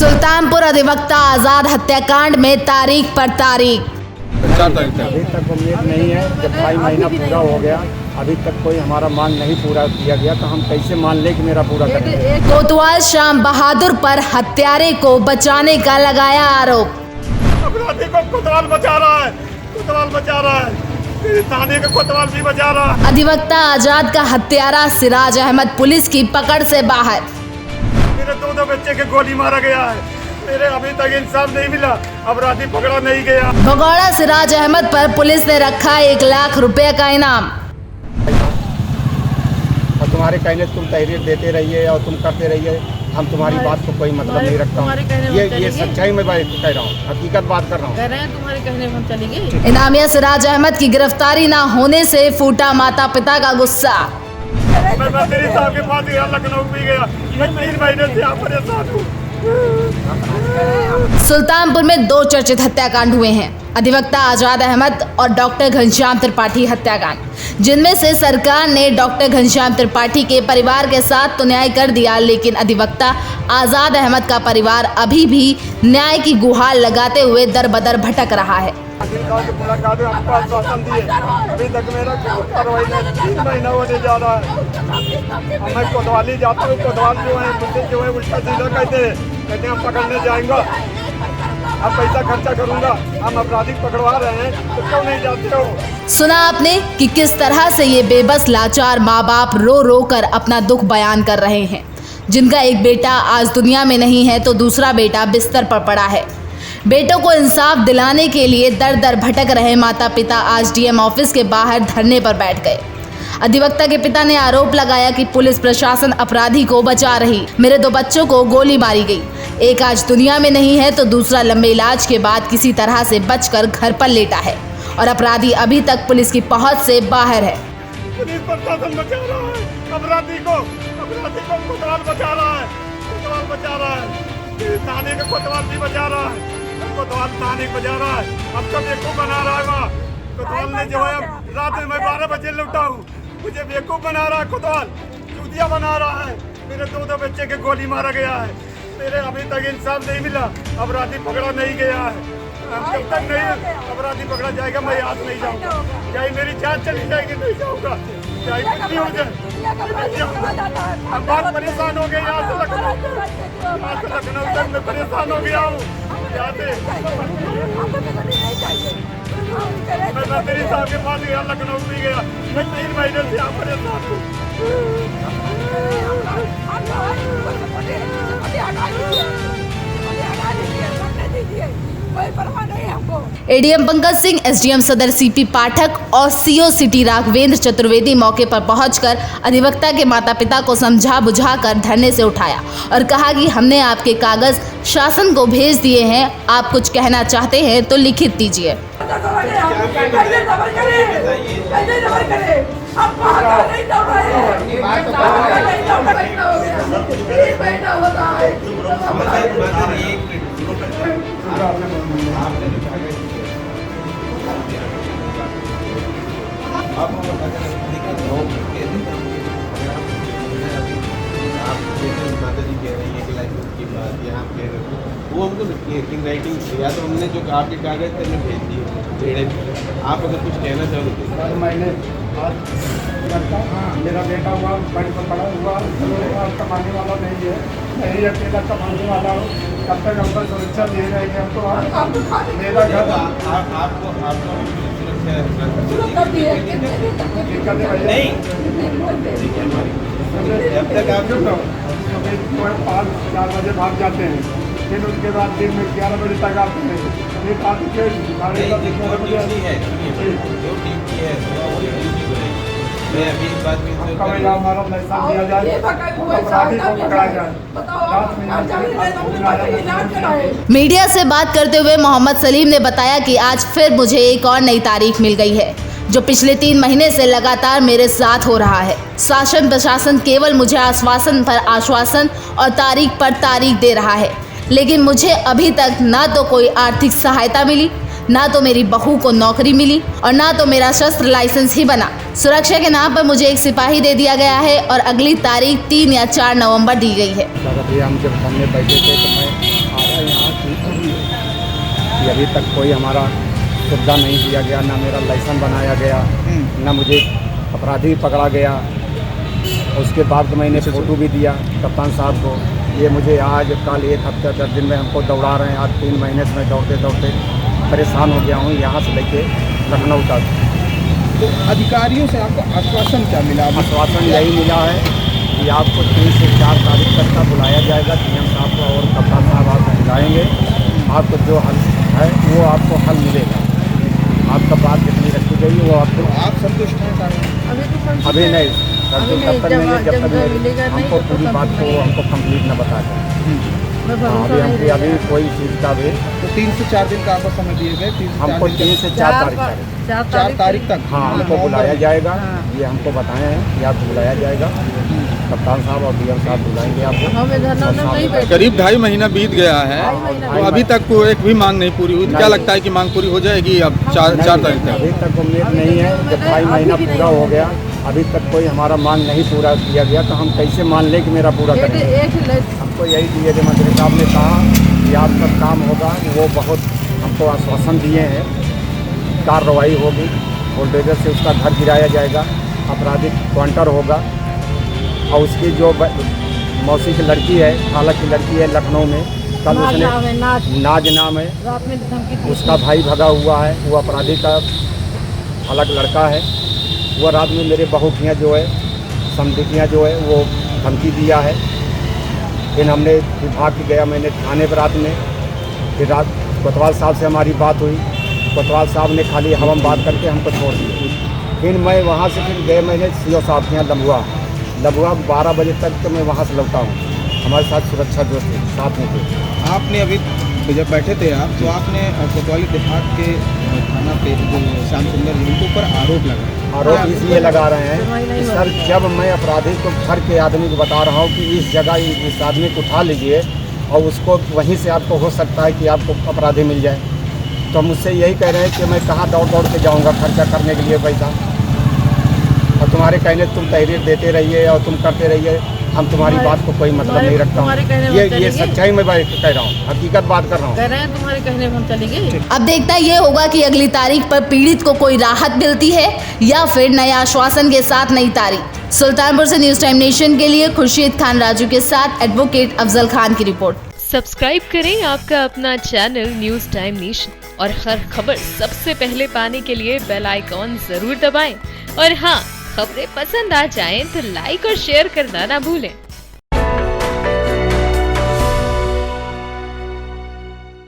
सुल्तानपुर अधिवक्ता आजाद हत्याकांड में तारीख पर तारीख। अभी तक उम्मीद नहीं है। जब 2.5 महीना पूरा हो गया, अभी तक कोई हमारा मांग नहीं पूरा किया गया, तो हम कैसे मान लें कि मेरा पूरा करेंगे। कोतवाल श्याम बहादुर पर हत्यारे को बचाने का लगाया आरोप। अपराधी को कोतवाल बचा रहा है, कोतवाल बचा रहा है, थाने का कोतवाल भी बचा रहा है। अधिवक्ता आजाद का हत्यारा सिराज अहमद पुलिस की पकड़ से बाहर। मेरे दो बच्चे के गोली मारा गया है, मेरे अभी तक इंसाफ नहीं मिला, अपराधी पकड़ा नहीं गया। भगौड़ा सिराज अहमद पर पुलिस ने रखा 1 लाख रुपए का इनाम। और तुम्हारे कहने से तुम तहरीर देते रहिए और तुम करते रहिए, हम तुम्हारी बात को कोई मतलब नहीं रखता हूँ। ये सच्चाई में कह रहा हूँ, हकीकत बात कर रहा हूँ। कह रहे हैं तुम्हारे कहने में हम चलेंगे। इनामिया सिराज अहमद की गिरफ्तारी न होने से फूटा माता पिता का गुस्सा। मैं तेरी साहब के पास गया, लखनऊ भी गया, मैं 3 महीने से यहाँ परेशान हूँ। सुल्तानपुर में 2 चर्चित हत्याकांड हुए हैं, अधिवक्ता आजाद अहमद और डॉक्टर घनश्याम त्रिपाठी हत्याकांड, जिनमें से सरकार ने डॉक्टर घनश्याम त्रिपाठी के परिवार के साथ तो न्याय कर दिया, लेकिन अधिवक्ता आजाद अहमद का परिवार अभी भी न्याय की गुहार लगाते हुए दर बदर भटक रहा है। मुलाकात में हमको आश्वासन दिए, अभी तक मेरा कार्रवाई में 3 महीना होने जा रहा है। मैं कोतवाली जाता हूँ, कोतवाल जो है मुझे जो है उल्टा सीधा कहते हैं हम पकड़ने जाएंगे, अब पैसा खर्चा करूंगा, हम अपराधी पकड़वा रहे हैं तो क्यों नहीं जाते हो। सुना आपने कि किस तरह से ये बेबस लाचार माँ बाप रो रो कर अपना दुख बयान कर रहे हैं, जिनका एक बेटा आज दुनिया में नहीं है तो दूसरा बेटा बिस्तर पर पड़ा है। बेटों को इंसाफ दिलाने के लिए दर दर भटक रहे माता पिता आज डीएम ऑफिस के बाहर धरने पर बैठ गए। अधिवक्ता के पिता ने आरोप लगाया कि पुलिस प्रशासन अपराधी को बचा रही। मेरे 2 बच्चों को गोली मारी गई, एक आज दुनिया में नहीं है तो दूसरा लंबे इलाज के बाद किसी तरह से बचकर घर पर लेटा है और अपराधी अभी तक पुलिस की पहुंच से बाहर है। पुलिस प्रशासन बचा रहा है अपराधी को कोतवाल बचा रहा है, कोतवाल बचा रहा है, थाने का कोतवाल भी बचा रहा है, कोतवाल थाने को बचा रहा है। अब कब बेवकूफ बना रहा है वहाँ कोतवाल ने जो है, रात में मैं 12 बजे लौटा हूँ, मुझे बेवकूफ बना रहा है कोतवाल, चूतिया बना रहा है। मेरे 2 बच्चे के गोली मारा गया है, मेरे अभी तक इंसाफ नहीं मिला, अपराधी पकड़ा नहीं गया है। जब तक नहीं अपराधी पकड़ा जाएगा मैं आज नहीं जाऊँगा, चाहे मेरी जान चली जाएगी नहीं जाऊँगा, चाहे कुछ भी हो जाए। हम बहुत परेशान हो गए, यहाँ से लखनऊ तक मैं परेशान हो गया हूँ। मैं तेरी साहब के पास गया, लखनऊ भी गया, मैं 3 महीने से यहाँ परेशान हूँ। एडीएम पंकज सिंह, एसडीएम सदर सीपी पाठक और सीओ सिटी राघवेंद्र चतुर्वेदी मौके पर पहुंचकर अधिवक्ता के माता पिता को समझा बुझाकर धरने से उठाया और कहा कि हमने आपके कागज शासन को भेज दिए हैं, आप कुछ कहना चाहते हैं तो लिखित दीजिए। वो हमको इन राइटिंग या तो हमने जो आपके कागज थे हमने भेज दिए, आप अगर कुछ कहना चाहो तो। मैंने मेरा बेटा हुआ बड़ी पर पड़ा हुआ, कमाने वाला नहीं है, नहीं अकेला कमाने वाला हूँ, कब तक हमको सुरक्षा दे रहेंगे। हम तो मेरा घर आपको नहीं, जब तक आप 5-4 बजे भाग जाते हैं, फिर उसके बाद दिन में 11 बजे तक आते हैं। ये काफी मैं अभी इस बात में हमारा लाइसेंस दिया जाए, अपराधी को पकड़ा जाए। मीडिया से बात करते हुए मोहम्मद सलीम ने बताया कि आज फिर मुझे एक और नई तारीख मिल गई है, जो पिछले 3 महीने से लगातार मेरे साथ हो रहा है। शासन प्रशासन केवल मुझे आश्वासन पर आश्वासन और तारीख पर तारीख दे रहा है, लेकिन मुझे अभी तक ना तो कोई आर्थिक सहायता मिली, ना तो मेरी बहू को नौकरी मिली और ना तो मेरा शस्त्र लाइसेंस ही बना। सुरक्षा के नाम पर मुझे एक सिपाही दे दिया गया है और अगली तारीख 3 या 4 नवंबर दी गई है। हम जब सामने बैठे थे तो मैं अभी तक कोई हमारा सुविधा नहीं दिया गया, ना मेरा लाइसेंस बनाया गया, ना मुझे अपराधी पकड़ा गया। उसके बाद मैंने फ़ोटो भी दिया कप्तान साहब को। ये मुझे आज कल 1 हफ्ते 10 दिन में हमको दौड़ा रहे हैं। आज 3 महीने से मैं दौड़ते दौड़ते परेशान हो गया हूँ, यहाँ से लेके लखनऊ तक। तो अधिकारियों से आपको आश्वासन क्या मिला? आश्वासन यही मिला है कि आपको 3 से 4 तारीख तक का बुलाया जाएगा। सीएम साहब को और कप्तान साहब आपको बुलाएंगे, आपको जो हल है वो आपको हल मिलेगा। आपका बात जितनी रखी गई वो आपको। आप संतुष्ट हैं साहब? अभी नहीं संतुष्ट तब तक नहीं है जब तक हमको पूरी बात को हमको कंप्लीट न बता दें। अभी कोई चीज़ का भी तो 3 से 4 दिन का आपको समय दिए गए। हमको 3 से 4 तारीख तक 4 तारीख तक हाँ हमको बुलाया जाएगा। ये हमको बताए हैं कि आपको बुलाया जाएगा। कप्तान साहब और डीएम साहब बुलाएंगे आपको। करीब 2.5 महीना बीत गया है, तो अभी तक कोई एक भी मांग नहीं पूरी हुई। क्या लगता है कि मांग पूरी हो जाएगी अब 4 तारीख तक? अभी तक उम्मीद नहीं है। जब 2.5 महीना पूरा हो गया, अभी तक कोई हमारा मांग नहीं पूरा किया गया, तो हम कैसे मान लें कि मेरा पूरा करेंगे? हमको यही डीएम मंत्री साहब ने कहा कि आपका काम होगा, वो बहुत हमको आश्वासन दिए हैं। कार्रवाई होगी, बुलडोजर से उसका घर गिराया जाएगा, आपराधिक काउंटर होगा। और उसकी जो मौसी की लड़की है, खाला की लड़की है लखनऊ में, कल उसने नाज नाम है, उसका भाई भगा हुआ है। वो अपराधी का अलग लड़का है। वो रात में मेरे बहुकियाँ जो है, समधिकियाँ जो है, वो धमकी दिया है। फिर हमने विभाग की गया, मैंने थाने पर रात में। फिर रात कोतवाल साहब से हमारी बात हुई। कोतवाल साहब ने खाली हम बात करके हमको छोड़ दिया। फिर मैं वहाँ से फिर गए, मैंने सीओ साहब के यहाँ लबुआ 12 बजे तक तो मैं वहाँ से लौटा हूँ। हमारे साथ सुरक्षा जो थे साथ में थे। आपने अभी जब बैठे थे आप, तो आपने कोतवाली देहात के थाना पे जो श्याम सुंदर जी उनके ऊपर आरोप लगाए। आरोप इसलिए लगा रहे हैं कि सर, जब मैं अपराधी को घर के आदमी को बता रहा हूँ कि इस जगह इस आदमी को उठा लीजिए और उसको वहीं से आपको हो सकता है कि आपको अपराधी मिल जाए, तो मुझसे यही कह रहे हैं कि मैं कहाँ दौड़ दौड़ के जाऊँगा खर्चा करने के लिए पैसा। और तुम्हारे कहने तुम तहरीर देते रहिए और तुम करते रहिए, हम तुम्हारी बात को कोई मतलब नहीं रखता हूँ। ये सच्चाई में कह रहा हूँ, हकीकत बात कर रहा हूँ। कह रहे हैं तुम्हारे कहने में हम चलेंगे। अब देखना ये होगा कि अगली तारीख पर पीड़ित को कोई राहत मिलती है या फिर नए आश्वासन के साथ नई तारीख। सुल्तानपुर से न्यूज़ टाइम नेशन के लिए खुर्शीद खान राजू के साथ एडवोकेट अफजल खान की रिपोर्ट। सब्सक्राइब करें आपका अपना चैनल न्यूज़ टाइम नेशन और हर खबर सबसे पहले पाने के लिए बेल आइकॉन जरूर दबाएं। और हाँ, खबरें पसंद आ जाएं तो लाइक और शेयर करना ना भूलें।